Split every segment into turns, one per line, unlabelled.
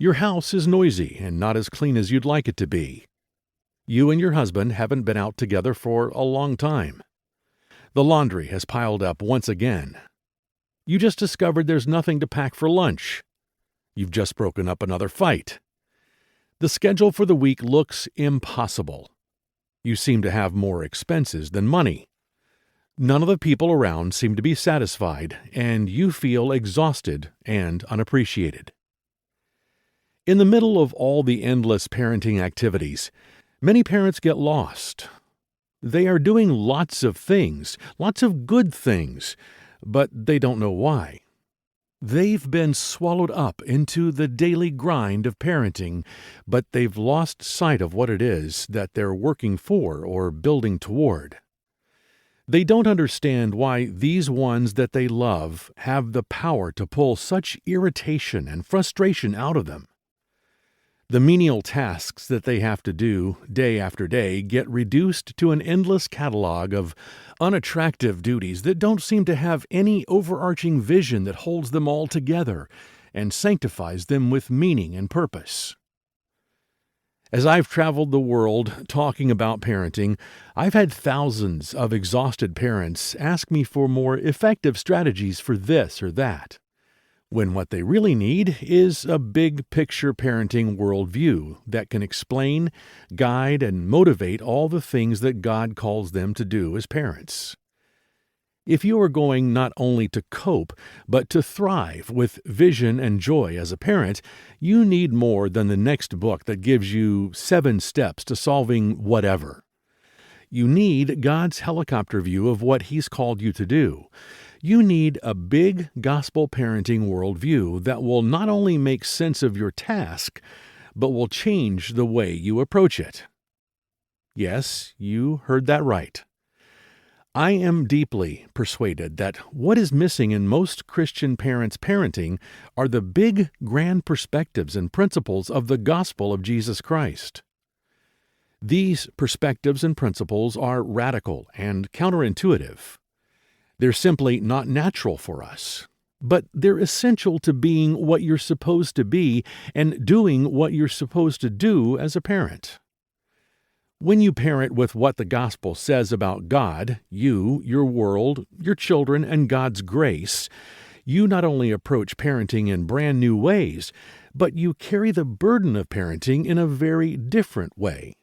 Your house is noisy and not as clean as you'd like it to be. You and your husband haven't been out together for a long time. The laundry has piled up once again. You just discovered there's nothing to pack for lunch. You've just broken up another fight. The schedule for the week looks impossible. You seem to have more expenses than money. None of the people around seem to be satisfied, and you feel exhausted and unappreciated. In the middle of all the endless parenting activities, many parents get lost. They are doing lots of things, lots of good things, but they don't know why. They've been swallowed up into the daily grind of parenting, but they've lost sight of what it is that they're working for or building toward. They don't understand why these ones that they love have the power to pull such irritation and frustration out of them. The menial tasks that they have to do day after day get reduced to an endless catalog of unattractive duties that don't seem to have any overarching vision that holds them all together and sanctifies them with meaning and purpose. As I've traveled the world talking about parenting, I've had thousands of exhausted parents ask me for more effective strategies for this or that, when what they really need is a big-picture parenting worldview that can explain, guide, and motivate all the things that God calls them to do as parents. If you are going not only to cope, but to thrive with vision and joy as a parent, you need more than the next book that gives you 7 steps to solving whatever. You need God's helicopter view of what He's called you to do. You need a big gospel parenting worldview that will not only make sense of your task, but will change the way you approach it. Yes, you heard that right. I am deeply persuaded that what is missing in most Christian parents' parenting are the big, grand perspectives and principles of the gospel of Jesus Christ. These perspectives and principles are radical and counterintuitive. They're simply not natural for us, but they're essential to being what you're supposed to be and doing what you're supposed to do as a parent. When you parent with what the gospel says about God, you, your world, your children, and God's grace, you not only approach parenting in brand new ways, but you carry the burden of parenting in a very different way.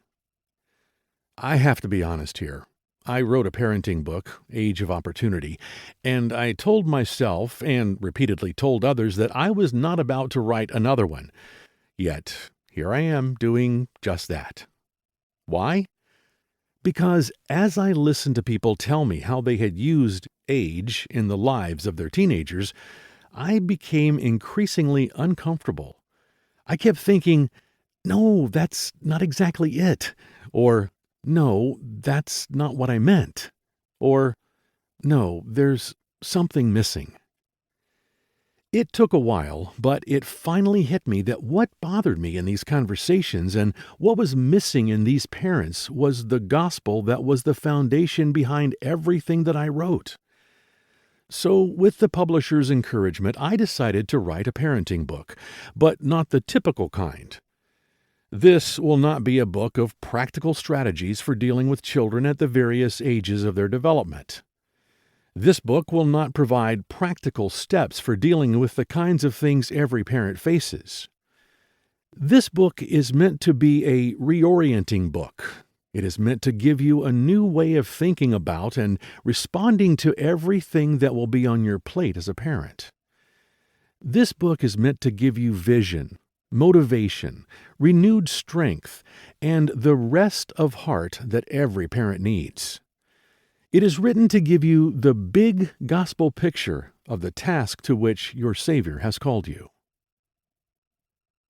I have to be honest here. I wrote a parenting book, Age of Opportunity, and I told myself and repeatedly told others that I was not about to write another one. Yet, here I am doing just that. Why? Because as I listened to people tell me how they had used age in the lives of their teenagers, I became increasingly uncomfortable. I kept thinking, no, that's not exactly it, or no, that's not what I meant. Or, no, there's something missing. It took a while, but it finally hit me that what bothered me in these conversations and what was missing in these parents was the gospel that was the foundation behind everything that I wrote. So, with the publisher's encouragement, I decided to write a parenting book, but not the typical kind. This will not be a book of practical strategies for dealing with children at the various ages of their development. This book will not provide practical steps for dealing with the kinds of things every parent faces. This book is meant to be a reorienting book. It is meant to give you a new way of thinking about and responding to everything that will be on your plate as a parent. This book is meant to give you vision, motivation, renewed strength, and the rest of heart that every parent needs. It is written to give you the big gospel picture of the task to which your Savior has called you.